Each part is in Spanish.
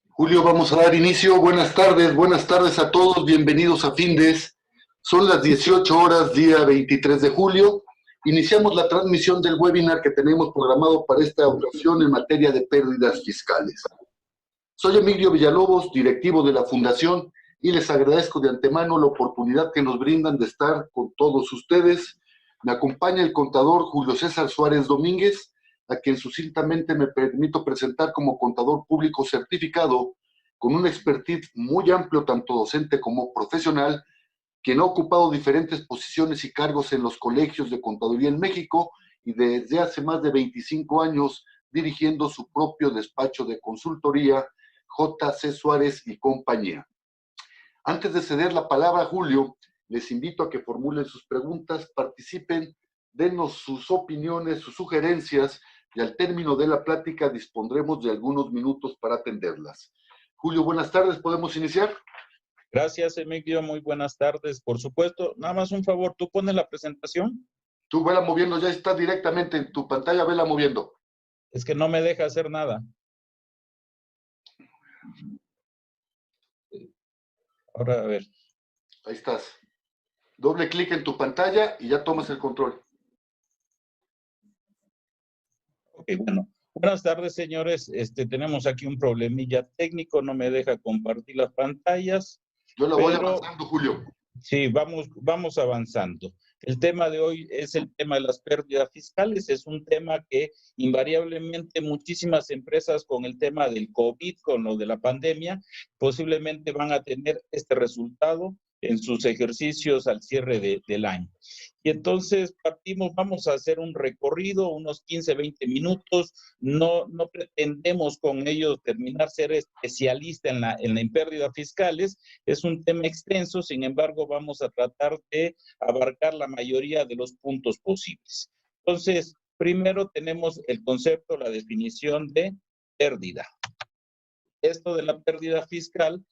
Julio, vamos a dar inicio. Buenas tardes a todos, bienvenidos a Findes. Son las 18 horas, día 23 de julio. Iniciamos la transmisión del webinar que tenemos programado para esta ocasión en materia de pérdidas fiscales. Soy Emilio Villalobos, directivo de la Fundación, y les agradezco de antemano la oportunidad que nos brindan de estar con todos ustedes. Me acompaña el contador Julio César Suárez Domínguez, a quien sucintamente me permito presentar como contador público certificado, con un expertise muy amplio, tanto docente como profesional, quien ha ocupado diferentes posiciones y cargos en los colegios de contaduría en México y desde hace más de 25 años dirigiendo su propio despacho de consultoría, J.C. Suárez y compañía. Antes de ceder la palabra a Julio, les invito a que formulen sus preguntas, participen, denos sus opiniones, sus sugerencias, y al término de la plática dispondremos de algunos minutos para atenderlas. Julio, buenas tardes, ¿podemos iniciar? Gracias, Emilio, muy buenas tardes. Por supuesto, nada más un favor, ¿tú pones la presentación? Tú vela moviendo, ya está directamente en tu pantalla, vela moviendo. Es que no me deja hacer nada. Ahora, a ver. Ahí estás. Doble clic en tu pantalla y ya tomas el control. Ok, bueno. Buenas tardes, señores. Tenemos aquí un problemilla técnico, no me deja compartir las pantallas. Yo la voy avanzando, Julio. Sí, vamos avanzando. El tema de hoy es el tema de las pérdidas fiscales. Es un tema que invariablemente muchísimas empresas con el tema del COVID, con lo de la pandemia, posiblemente van a tener este resultado en sus ejercicios al cierre del año. Y entonces vamos a hacer un recorrido, unos 15, 20 minutos. No pretendemos con ello terminar ser especialista en pérdidas fiscales. Es un tema extenso, sin embargo, vamos a tratar de abarcar la mayoría de los puntos posibles. Entonces, primero tenemos el concepto, la definición de pérdida. Esto de la pérdida fiscal,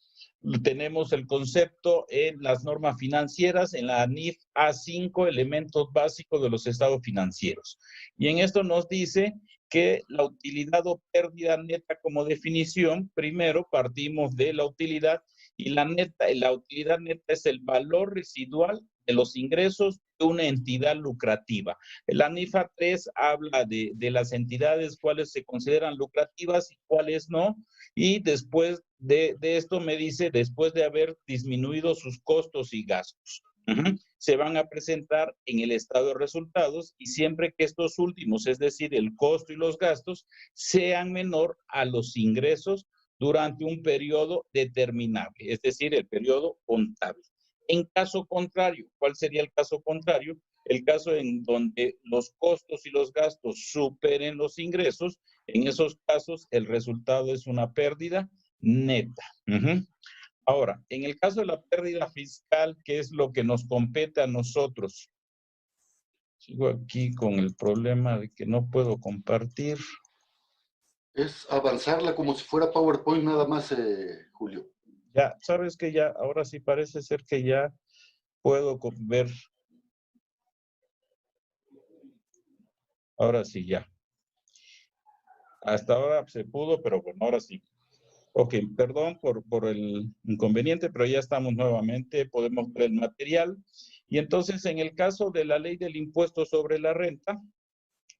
tenemos el concepto en las normas financieras, en la NIF A5, elementos básicos de los estados financieros. Y en esto nos dice que la utilidad o pérdida neta como definición, primero partimos de la utilidad, y la utilidad neta es el valor residual de los ingresos de una entidad lucrativa. La NIF A3 habla de las entidades, cuáles se consideran lucrativas y cuáles no, y después de esto me dice, después de haber disminuido sus costos y gastos, se van a presentar en el estado de resultados, y siempre que estos últimos, es decir, el costo y los gastos, sean menor a los ingresos durante un periodo determinable, es decir, el periodo contable. En caso contrario, ¿cuál sería el caso contrario? El caso en donde los costos y los gastos superen los ingresos. En esos casos, el resultado es una pérdida neta. Ahora, en el caso de la pérdida fiscal, ¿qué es lo que nos compete a nosotros? Sigo aquí con el problema de que no puedo compartir. Es avanzarla como si fuera PowerPoint nada más, Julio. Ya, sabes que ya, ahora sí parece ser que ya puedo ver. Ahora sí, ya. Hasta ahora se pudo, pero bueno, ahora sí. Ok, perdón por el inconveniente, pero ya estamos nuevamente, podemos ver el material. Y entonces, en el caso de la ley del impuesto sobre la renta,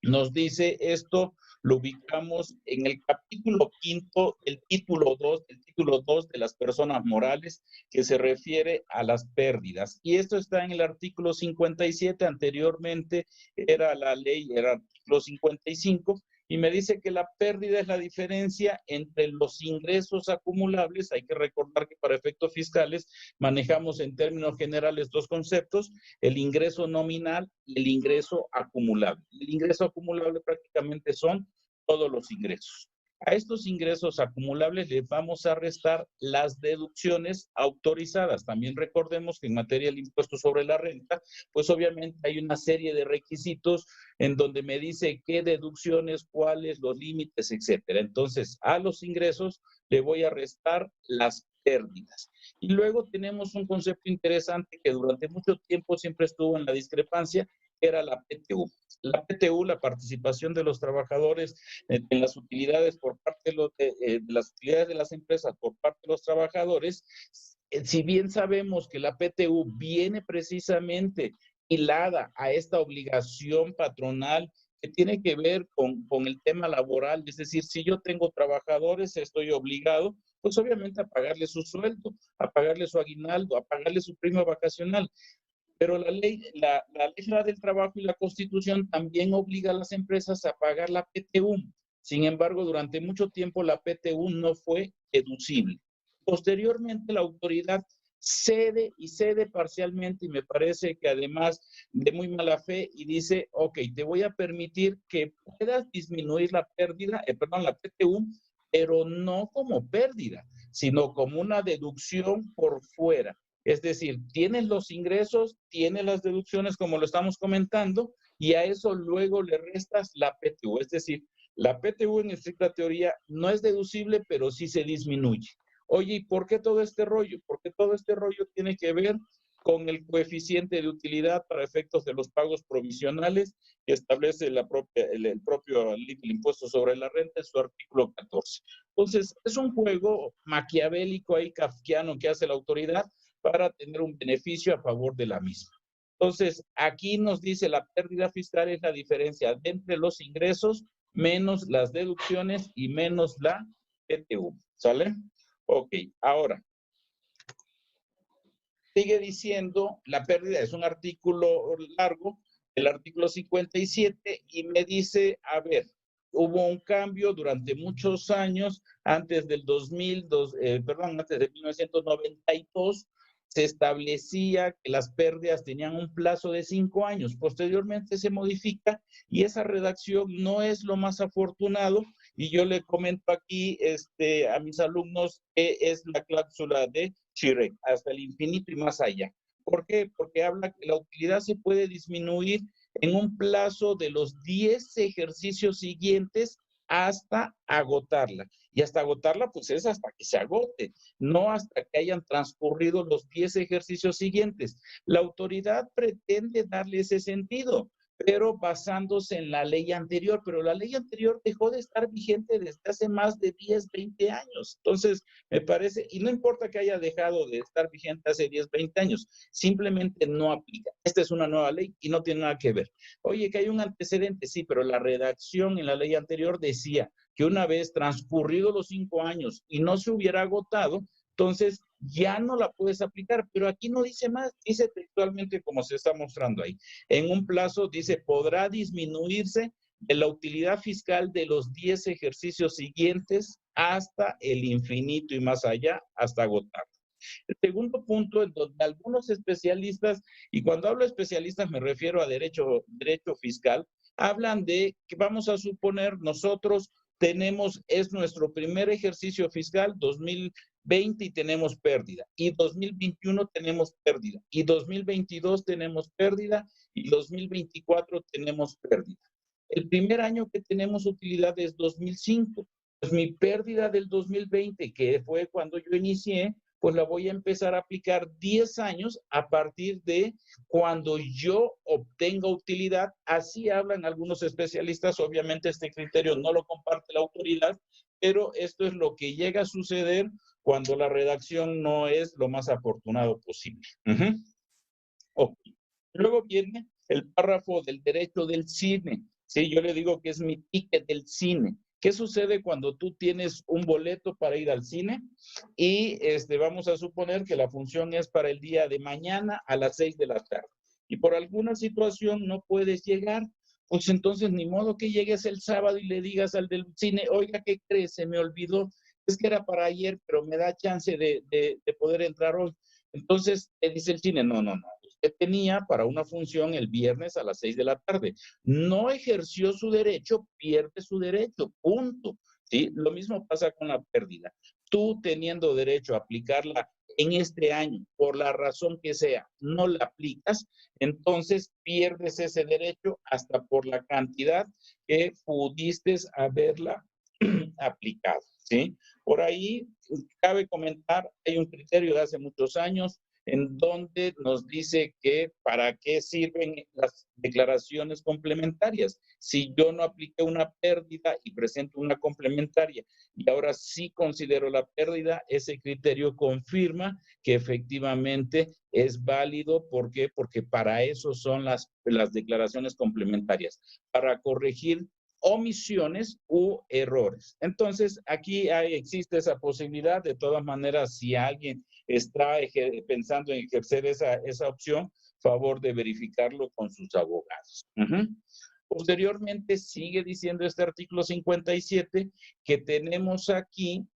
nos dice esto, lo ubicamos en el capítulo 5, el título 2 de las personas morales, que se refiere a las pérdidas. Y esto está en el artículo 57, anteriormente era la ley, era el artículo 55, y me dice que la pérdida es la diferencia entre los ingresos acumulables. Hay que recordar que para efectos fiscales manejamos en términos generales dos conceptos, el ingreso nominal y el ingreso acumulable. El ingreso acumulable prácticamente son todos los ingresos. A estos ingresos acumulables les vamos a restar las deducciones autorizadas. También recordemos que en materia del impuesto sobre la renta, pues obviamente hay una serie de requisitos en donde me dice qué deducciones, cuáles, los límites, etcétera. Entonces, a los ingresos le voy a restar las pérdidas. Y luego tenemos un concepto interesante que durante mucho tiempo siempre estuvo en la discrepancia, que era la PTU. La PTU, la participación de los trabajadores en las utilidades por parte de las utilidades de las empresas por parte de los trabajadores, si bien sabemos que la PTU viene precisamente hilada a esta obligación patronal que tiene que ver con el tema laboral, es decir, si yo tengo trabajadores, estoy obligado, pues obviamente a pagarle su sueldo, a pagarle su aguinaldo, a pagarle su prima vacacional. Pero la ley Federal del Trabajo y la Constitución también obliga a las empresas a pagar la PTU. Sin embargo, durante mucho tiempo la PTU no fue deducible. Posteriormente, la autoridad cede y cede parcialmente, y me parece que además de muy mala fe, y dice, ok, te voy a permitir que puedas disminuir la pérdida, la PTU, pero no como pérdida, sino como una deducción por fuera. Es decir, tienes los ingresos, tienes las deducciones, como lo estamos comentando, y a eso luego le restas la PTU. Es decir, la PTU en estricta teoría no es deducible, pero sí se disminuye. Oye, ¿y por qué todo este rollo? Porque todo este rollo tiene que ver con el coeficiente de utilidad para efectos de los pagos provisionales que establece el propio impuesto sobre la renta en su artículo 14. Entonces, es un juego maquiavélico ahí, kafkiano, que hace la autoridad para tener un beneficio a favor de la misma. Entonces, aquí nos dice la pérdida fiscal es la diferencia entre los ingresos menos las deducciones y menos la PTU. ¿Sale? Ok, ahora, sigue diciendo, la pérdida es un artículo largo, el artículo 57, y me dice, a ver, hubo un cambio durante muchos años, antes del antes de 1992, se establecía que las pérdidas tenían un plazo de 5 años. Posteriormente se modifica y esa redacción no es lo más afortunado, y yo le comento aquí a mis alumnos que es la cláusula de Chirek, hasta el infinito y más allá. ¿Por qué? Porque habla que la utilidad se puede disminuir en un plazo de los 10 ejercicios siguientes hasta agotarla. Y hasta agotarla, pues es hasta que se agote, no hasta que hayan transcurrido los 10 ejercicios siguientes. La autoridad pretende darle ese sentido, pero basándose en la ley anterior, pero la ley anterior dejó de estar vigente desde hace más de 10, 20 años. Entonces, me parece, y no importa que haya dejado de estar vigente hace 10, 20 años, simplemente no aplica. Esta es una nueva ley y no tiene nada que ver. Oye, que hay un antecedente, sí, pero la redacción en la ley anterior decía que una vez transcurridos los 5 años y no se hubiera agotado, entonces ya no la puedes aplicar, pero aquí no dice más, dice textualmente como se está mostrando ahí. En un plazo, dice, podrá disminuirse de la utilidad fiscal de los 10 ejercicios siguientes hasta el infinito y más allá, hasta agotar. El segundo punto, en donde algunos especialistas, y cuando hablo de especialistas me refiero a derecho fiscal, hablan de que vamos a suponer nosotros es nuestro primer ejercicio fiscal, 2020, y tenemos pérdida, y 2021 tenemos pérdida, y 2022 tenemos pérdida, y 2024 tenemos pérdida. El primer año que tenemos utilidad es 2005. Pues mi pérdida del 2020, que fue cuando yo inicié, pues la voy a empezar a aplicar 10 años a partir de cuando yo obtenga utilidad. Así hablan algunos especialistas. Obviamente este criterio no lo comparte la autoridad, pero esto es lo que llega a suceder cuando la redacción no es lo más afortunado posible. Okay. Luego viene el párrafo del derecho del cine. Sí, yo le digo que es mi ticket del cine. ¿Qué sucede cuando tú tienes un boleto para ir al cine? Y vamos a suponer que la función es para el día de mañana a las 6 de la tarde. Y por alguna situación no puedes llegar, pues entonces ni modo que llegues el sábado y le digas al del cine, oiga, ¿qué crees? Se me olvidó. Es que era para ayer, pero me da chance de poder entrar hoy. Entonces, te dice el cine, no. Usted tenía para una función el viernes a las 6 de la tarde. No ejerció su derecho, pierde su derecho, punto. ¿Sí? Lo mismo pasa con la pérdida. Tú teniendo derecho a aplicarla en este año, por la razón que sea, no la aplicas, entonces pierdes ese derecho hasta por la cantidad que pudiste haberla aplicado. ¿Sí? Por ahí cabe comentar, hay un criterio de hace muchos años en donde nos dice que para qué sirven las declaraciones complementarias. Si yo no apliqué una pérdida y presento una complementaria y ahora sí considero la pérdida, ese criterio confirma que efectivamente es válido. ¿Por qué? Porque para eso son las declaraciones complementarias, para corregir omisiones u errores. Entonces, aquí existe esa posibilidad. De todas maneras, si alguien está pensando en ejercer esa opción, favor de verificarlo con sus abogados. Posteriormente, sigue diciendo este artículo 57 que tenemos aquí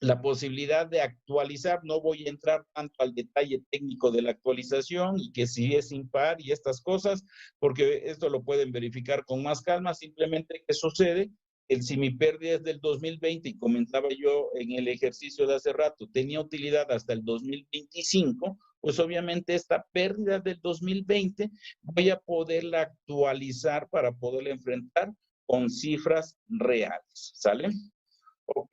la posibilidad de actualizar. No voy a entrar tanto al detalle técnico de la actualización y que si es impar y estas cosas, porque esto lo pueden verificar con más calma. Simplemente, ¿qué sucede? Si mi pérdida es del 2020 y comentaba yo en el ejercicio de hace rato, tenía utilidad hasta el 2025, pues obviamente esta pérdida del 2020 voy a poderla actualizar para poderla enfrentar con cifras reales, ¿sale? Ok.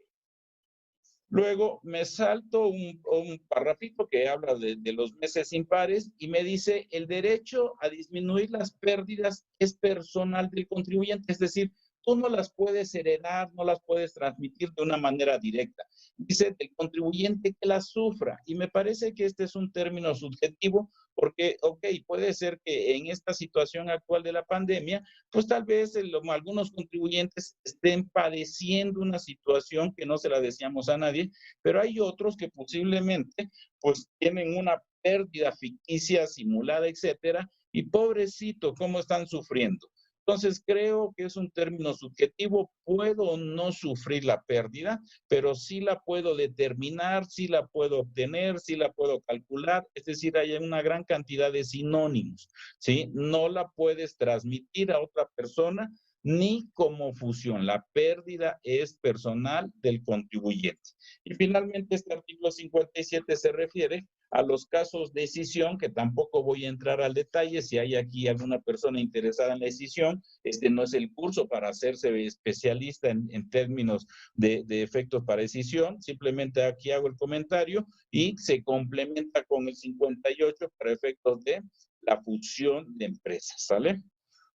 Luego me salto un parrafito que habla de los meses impares y me dice: el derecho a disminuir las pérdidas es personal del contribuyente, es decir, tú no las puedes heredar, no las puedes transmitir de una manera directa. Dice del contribuyente que las sufra, y me parece que este es un término subjetivo porque, ok, puede ser que en esta situación actual de la pandemia, pues tal vez algunos contribuyentes estén padeciendo una situación que no se la deseamos a nadie, pero hay otros que posiblemente pues tienen una pérdida ficticia, simulada, etcétera, y pobrecito, ¿cómo están sufriendo? Entonces, creo que es un término subjetivo. Puedo no sufrir la pérdida, pero sí la puedo determinar, sí la puedo obtener, sí la puedo calcular. Es decir, hay una gran cantidad de sinónimos, ¿sí? No la puedes transmitir a otra persona ni como fusión. La pérdida es personal del contribuyente. Y finalmente, este artículo 57 se refiere a los casos de escisión, que tampoco voy a entrar al detalle. Si hay aquí alguna persona interesada en la escisión, este no es el curso para hacerse especialista en términos de efectos para escisión. Simplemente aquí hago el comentario y se complementa con el 58 para efectos de la fusión de empresas, ¿sale?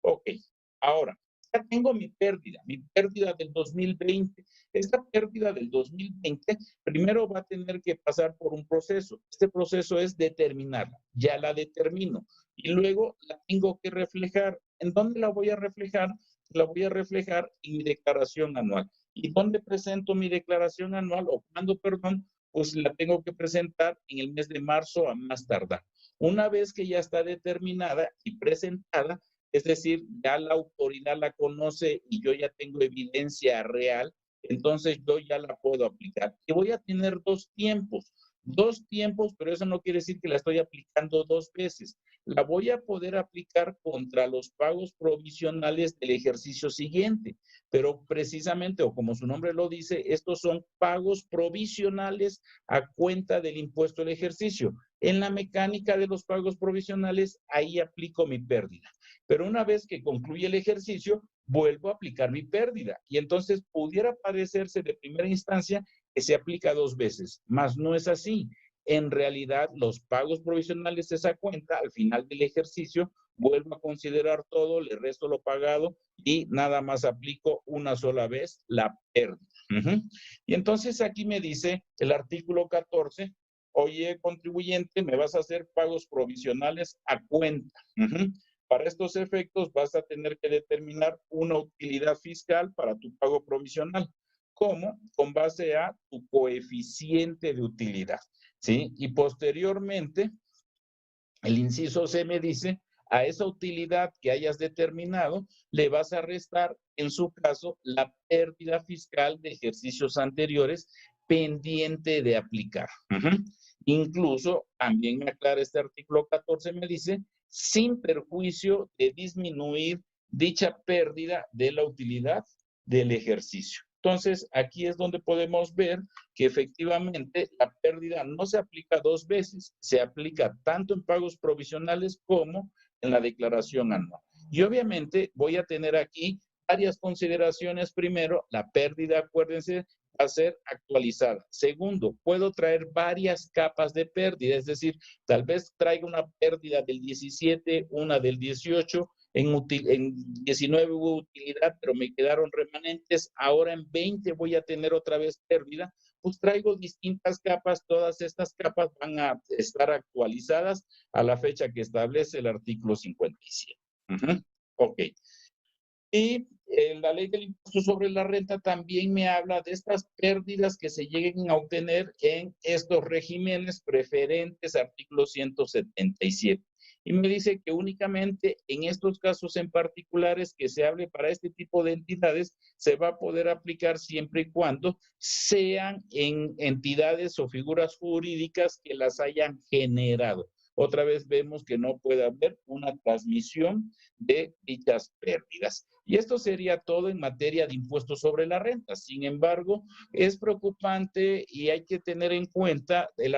Ok, ahora, ya tengo mi pérdida del 2020. Esta pérdida del 2020 primero va a tener que pasar por un proceso. Este proceso es determinarla. Ya la determino. Y luego la tengo que reflejar. ¿En dónde la voy a reflejar? La voy a reflejar en mi declaración anual. ¿Y dónde presento mi declaración anual? O cuándo, perdón, pues la tengo que presentar en el mes de marzo a más tardar. Una vez que ya está determinada y presentada, es decir, ya la autoridad la conoce y yo ya tengo evidencia real, entonces yo ya la puedo aplicar. Y voy a tener dos tiempos, pero eso no quiere decir que la estoy aplicando dos veces. La voy a poder aplicar contra los pagos provisionales del ejercicio siguiente, pero precisamente, o como su nombre lo dice, estos son pagos provisionales a cuenta del impuesto al ejercicio. En la mecánica de los pagos provisionales, ahí aplico mi pérdida. Pero una vez que concluye el ejercicio, vuelvo a aplicar mi pérdida. Y entonces pudiera parecerse de primera instancia que se aplica dos veces, mas no es así. En realidad, los pagos provisionales de esa cuenta, al final del ejercicio, vuelvo a considerar todo, le resto lo pagado y nada más aplico una sola vez la pérdida. Y entonces aquí me dice el artículo 14, oye, contribuyente, me vas a hacer pagos provisionales a cuenta. Para estos efectos vas a tener que determinar una utilidad fiscal para tu pago provisional. ¿Cómo? Con base a tu coeficiente de utilidad, ¿sí? Y posteriormente, el inciso C me dice, a esa utilidad que hayas determinado, le vas a restar, en su caso, la pérdida fiscal de ejercicios anteriores pendiente de aplicar. Incluso, también me aclara este artículo 14, me dice, sin perjuicio de disminuir dicha pérdida de la utilidad del ejercicio. Entonces, aquí es donde podemos ver que efectivamente la pérdida no se aplica dos veces, se aplica tanto en pagos provisionales como en la declaración anual. Y obviamente voy a tener aquí varias consideraciones. Primero, la pérdida, acuérdense va a ser actualizada. Segundo, puedo traer varias capas de pérdida, es decir, tal vez traiga una pérdida del 17, una del 18, en 19 hubo utilidad, pero me quedaron remanentes, ahora en 20 voy a tener otra vez pérdida, pues traigo distintas capas, todas estas capas van a estar actualizadas a la fecha que establece el artículo 57. Ok. Y la ley del impuesto sobre la renta también me habla de estas pérdidas que se lleguen a obtener en estos regímenes preferentes, artículo 177. Y me dice que únicamente en estos casos en particulares que se hable para este tipo de entidades se va a poder aplicar siempre y cuando sean en entidades o figuras jurídicas que las hayan generado. Otra vez vemos que no puede haber una transmisión de dichas pérdidas. Y esto sería todo en materia de impuestos sobre la renta. Sin embargo, es preocupante y hay que tener en cuenta el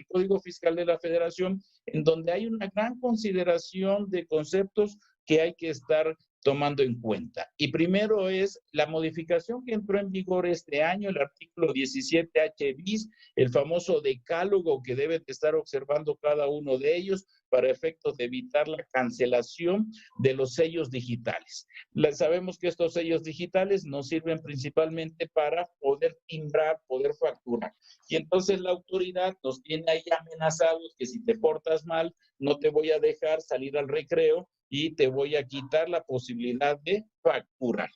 Código Fiscal de la Federación, en donde hay una gran consideración de conceptos que hay que estar tomando en cuenta. Y primero es la modificación que entró en vigor este año, el artículo 17H bis, el famoso decálogo que debe de estar observando cada uno de ellos para efectos de evitar la cancelación de los sellos digitales. Sabemos que estos sellos digitales nos sirven principalmente para poder timbrar, poder facturar. Y entonces la autoridad nos tiene ahí amenazados que si te portas mal, no te voy a dejar salir al recreo y te voy a quitar la posibilidad de facturar.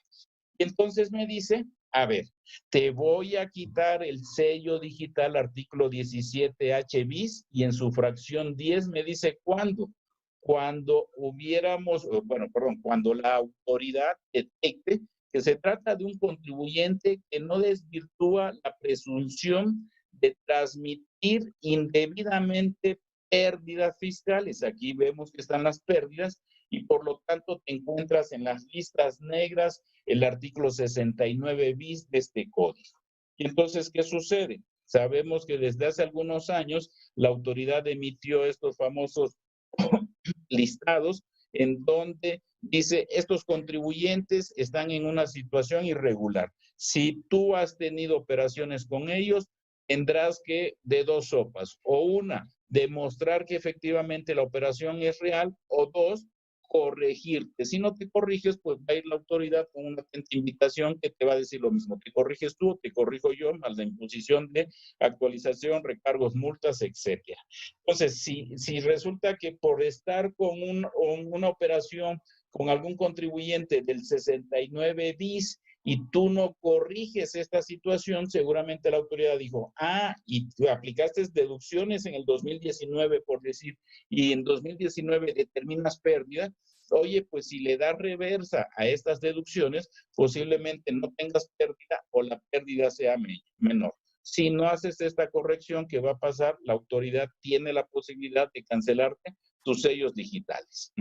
Y entonces me dice, a ver, te voy a quitar el sello digital artículo 17H bis y en su fracción 10 me dice ¿cuándo? Cuando cuando la autoridad detecte que se trata de un contribuyente que no desvirtúa la presunción de transmitir indebidamente pérdidas fiscales. Aquí vemos que están las pérdidas y por lo tanto te encuentras en las listas negras el artículo 69 bis de este código. Y entonces, ¿qué sucede? Sabemos que desde hace algunos años la autoridad emitió estos famosos listados en donde dice, estos contribuyentes están en una situación irregular. Si tú has tenido operaciones con ellos, tendrás que de dos sopas, o una, demostrar que efectivamente la operación es real, o dos, corregirte. Si no te corriges, pues va a ir la autoridad con una atenta invitación que te va a decir lo mismo. Te corriges tú, te corrijo yo, más la imposición de actualización, recargos, multas, etcétera. Entonces, si resulta que por estar con una operación con algún contribuyente del 69 bis y tú no corriges esta situación, seguramente la autoridad dijo, y tú aplicaste deducciones en el 2019, por decir, y en 2019 determinas pérdida, oye, pues si le das reversa a estas deducciones, posiblemente no tengas pérdida o la pérdida sea menor. Si no haces esta corrección, ¿qué va a pasar? La autoridad tiene la posibilidad de cancelarte tus sellos digitales.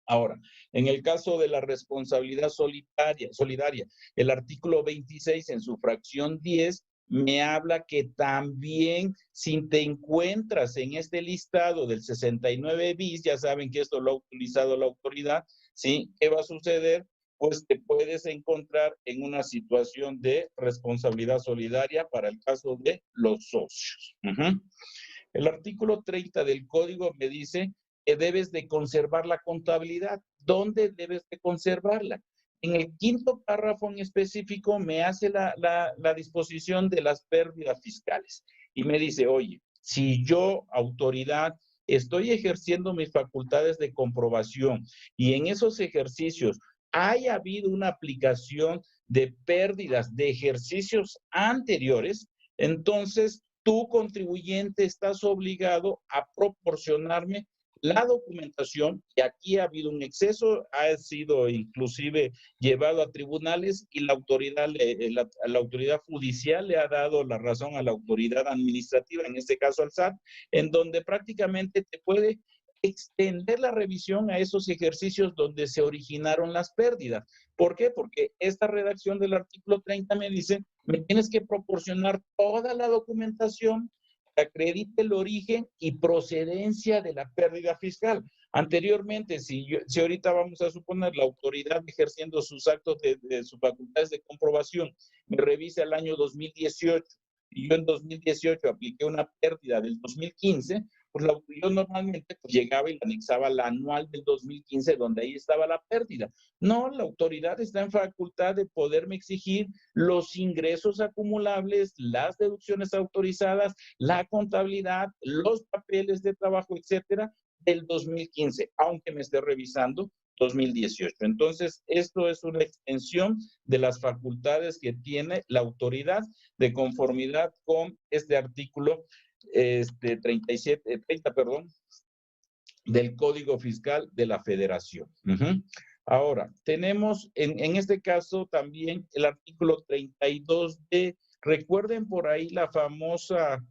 Ahora, en el caso de la responsabilidad solidaria, el artículo 26 en su fracción 10 me habla que también si te encuentras en este listado del 69 bis, ya saben que esto lo ha utilizado la autoridad, ¿sí? ¿Qué va a suceder? Pues te puedes encontrar en una situación de responsabilidad solidaria para el caso de los socios. El artículo 30 del código me dice que debes de conservar la contabilidad. ¿Dónde debes de conservarla? En el quinto párrafo en específico me hace la disposición de las pérdidas fiscales y me dice, oye, si yo, autoridad, estoy ejerciendo mis facultades de comprobación y en esos ejercicios haya habido una aplicación de pérdidas de ejercicios anteriores, entonces tu contribuyente estás obligado a proporcionarme la documentación, que aquí ha habido un exceso, ha sido inclusive llevado a tribunales y la autoridad judicial le ha dado la razón a la autoridad administrativa, en este caso al SAT, en donde prácticamente te puede extender la revisión a esos ejercicios donde se originaron las pérdidas. ¿Por qué? Porque esta redacción del artículo 30 me dice, me tienes que proporcionar toda la documentación que acredite el origen y procedencia de la pérdida fiscal. Anteriormente, si ahorita vamos a suponer la autoridad ejerciendo sus actos de sus facultades de comprobación, me revisa el año 2018 y yo en 2018 apliqué una pérdida del 2015, pues yo normalmente pues, llegaba y anexaba la anual del 2015 donde ahí estaba la pérdida. No, la autoridad está en facultad de poderme exigir los ingresos acumulables, las deducciones autorizadas, la contabilidad, los papeles de trabajo, etcétera, del 2015, aunque me esté revisando 2018. Entonces, esto es una extensión de las facultades que tiene la autoridad de conformidad con este artículo 30, del Código Fiscal de la Federación. Ahora, tenemos en este caso también el artículo 32D. Recuerden por ahí la famosa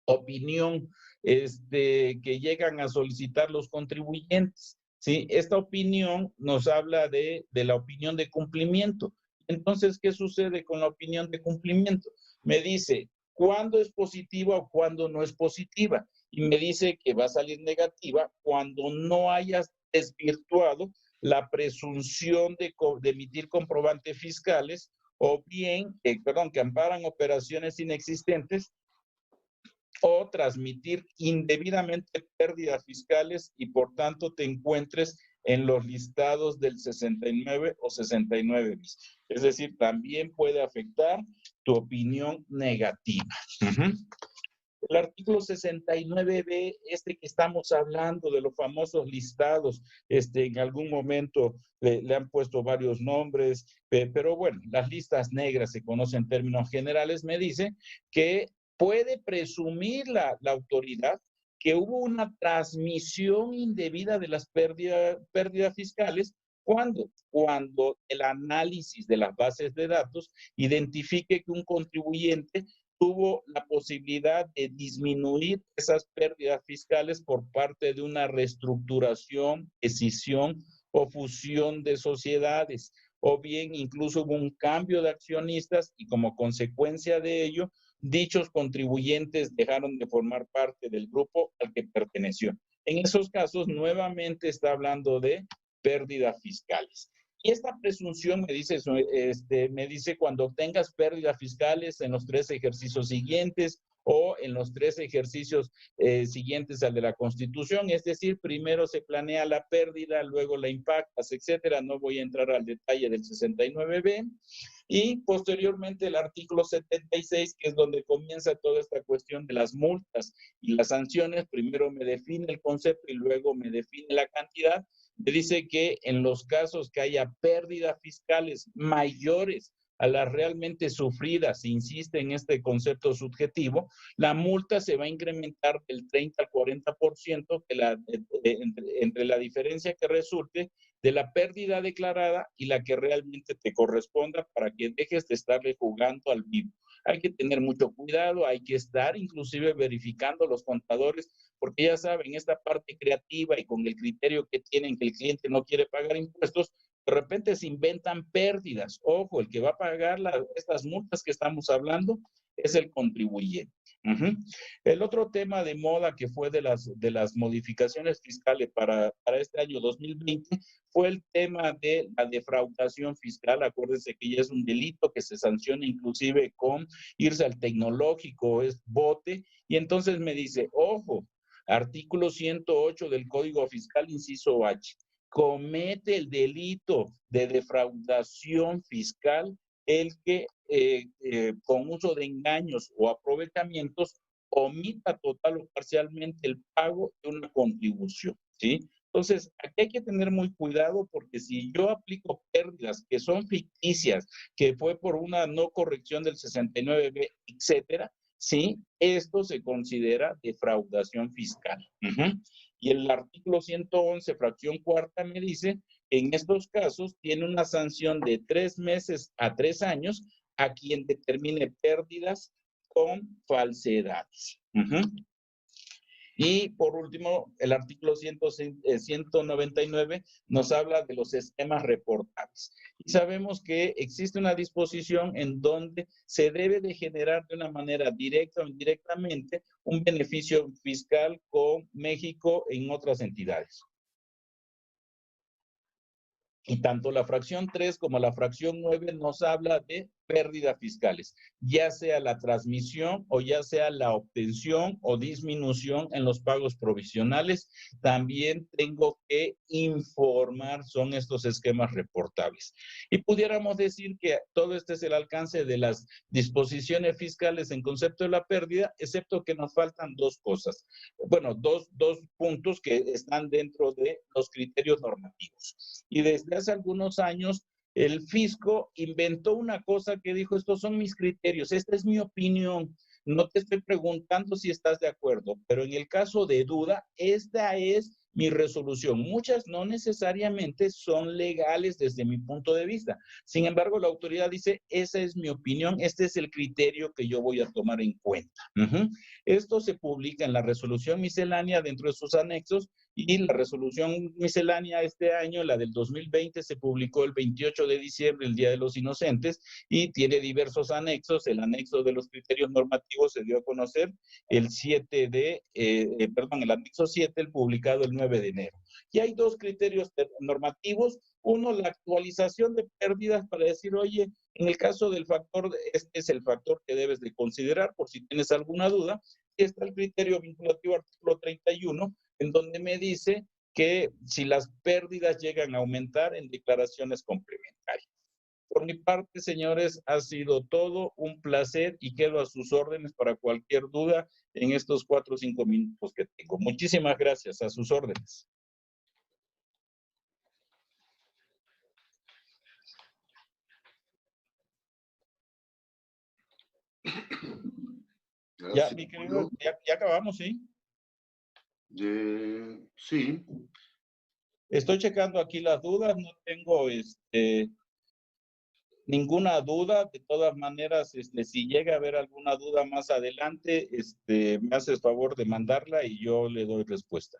opinión que llegan a solicitar los contribuyentes. ¿Sí? Esta opinión nos habla de la opinión de cumplimiento. Entonces, ¿qué sucede con la opinión de cumplimiento? Me dice cuándo es positiva o cuándo no es positiva. Y me dice que va a salir negativa cuando no hayas desvirtuado la presunción de emitir comprobantes fiscales o bien, que amparan operaciones inexistentes o transmitir indebidamente pérdidas fiscales y por tanto te encuentres en los listados del 69 o 69 bis. Es decir, también puede afectar tu opinión negativa. El artículo 69B, que estamos hablando de los famosos listados, en algún momento le han puesto varios nombres, pero bueno, las listas negras se conocen en términos generales, me dice que puede presumir la autoridad que hubo una transmisión indebida de las pérdidas fiscales. ¿Cuándo? Cuando el análisis de las bases de datos identifique que un contribuyente tuvo la posibilidad de disminuir esas pérdidas fiscales por parte de una reestructuración, escisión o fusión de sociedades, o bien incluso hubo un cambio de accionistas y como consecuencia de ello, dichos contribuyentes dejaron de formar parte del grupo al que perteneció. En esos casos, nuevamente está hablando de pérdidas fiscales. Y esta presunción me dice cuando obtengas pérdidas fiscales en los 3 ejercicios siguientes o en los 3 ejercicios siguientes al de la Constitución, es decir, primero se planea la pérdida, luego la impactas, etcétera. No voy a entrar al detalle del 69B. Y posteriormente el artículo 76, que es donde comienza toda esta cuestión de las multas y las sanciones. Primero me define el concepto y luego me define la cantidad. Me dice que en los casos que haya pérdidas fiscales mayores a las realmente sufridas, se insiste en este concepto subjetivo, la multa se va a incrementar del 30 al 40% entre la diferencia que resulte de la pérdida declarada y la que realmente te corresponda para que dejes de estarle jugando al vivo. Hay que tener mucho cuidado, hay que estar inclusive verificando los contadores, porque ya saben, esta parte creativa y con el criterio que tienen que el cliente no quiere pagar impuestos, de repente se inventan pérdidas. Ojo, el que va a pagar estas multas que estamos hablando es el contribuyente. El otro tema de moda que fue de las modificaciones fiscales para este año 2020 fue el tema de la defraudación fiscal. Acuérdense que ya es un delito que se sanciona inclusive con irse al tecnológico, es bote, y entonces me dice, ojo, artículo 108 del Código Fiscal, inciso H, comete el delito de defraudación fiscal el que con uso de engaños o aprovechamientos omita total o parcialmente el pago de una contribución, ¿sí? Entonces, aquí hay que tener muy cuidado porque si yo aplico pérdidas que son ficticias, que fue por una no corrección del 69B, etcétera, ¿sí? Esto se considera defraudación fiscal. Y el artículo 111, fracción cuarta, me dice que en estos casos tiene una sanción de 3 meses a 3 años a quien determine pérdidas con falsedades. Y por último, el artículo 199 nos habla de los esquemas reportables. Y sabemos que existe una disposición en donde se debe de generar de una manera directa o indirectamente un beneficio fiscal con México en otras entidades. Y tanto la fracción 3 como la fracción 9 nos habla de pérdidas fiscales, ya sea la transmisión o ya sea la obtención o disminución en los pagos provisionales. También tengo que informar, son estos esquemas reportables. Y pudiéramos decir que todo este es el alcance de las disposiciones fiscales en concepto de la pérdida, excepto que nos faltan dos cosas. Bueno, dos puntos que están dentro de los criterios normativos. Y desde hace algunos años, el fisco inventó una cosa que dijo, estos son mis criterios, esta es mi opinión, no te estoy preguntando si estás de acuerdo, pero en el caso de duda, esta es mi resolución. Muchas no necesariamente son legales desde mi punto de vista. Sin embargo, la autoridad dice, esa es mi opinión, este es el criterio que yo voy a tomar en cuenta. Esto se publica en la resolución miscelánea dentro de sus anexos, y la resolución miscelánea este año, la del 2020, se publicó el 28 de diciembre, el Día de los Inocentes, y tiene diversos anexos. El anexo de los criterios normativos se dio a conocer el anexo 7, el publicado el 9 de enero. Y hay dos criterios normativos. Uno, la actualización de pérdidas para decir, oye, en el caso del factor, este es el factor que debes de considerar por si tienes alguna duda. Y está el criterio vinculativo artículo 31, en donde me dice que si las pérdidas llegan a aumentar en declaraciones complementarias. Por mi parte, señores, ha sido todo un placer y quedo a sus órdenes para cualquier duda en estos 4 o 5 minutos que tengo. Muchísimas gracias, a sus órdenes. Gracias, Ya, mi querido, ya acabamos, ¿sí? Sí. Estoy checando aquí las dudas, no tengo ninguna duda. De todas maneras, si llega a haber alguna duda más adelante, me haces favor de mandarla y yo le doy respuesta.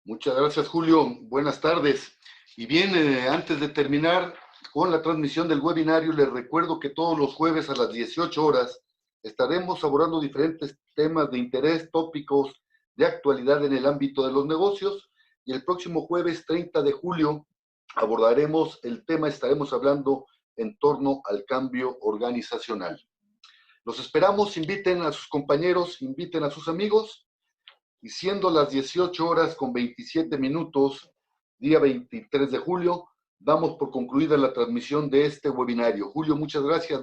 Muchas gracias, Julio. Buenas tardes. Y bien, antes de terminar con la transmisión del webinario, les recuerdo que todos los jueves a las 18 horas estaremos abordando diferentes temas de interés, tópicos de actualidad en el ámbito de los negocios. Y el próximo jueves 30 de julio abordaremos el tema, estaremos hablando en torno al cambio organizacional. Los esperamos, inviten a sus compañeros, inviten a sus amigos, y siendo las 18 horas con 27 minutos, día 23 de julio, damos por concluida la transmisión de este webinario. Julio, muchas gracias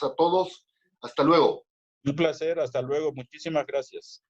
a todos. Hasta luego. Un placer, hasta luego. Muchísimas gracias.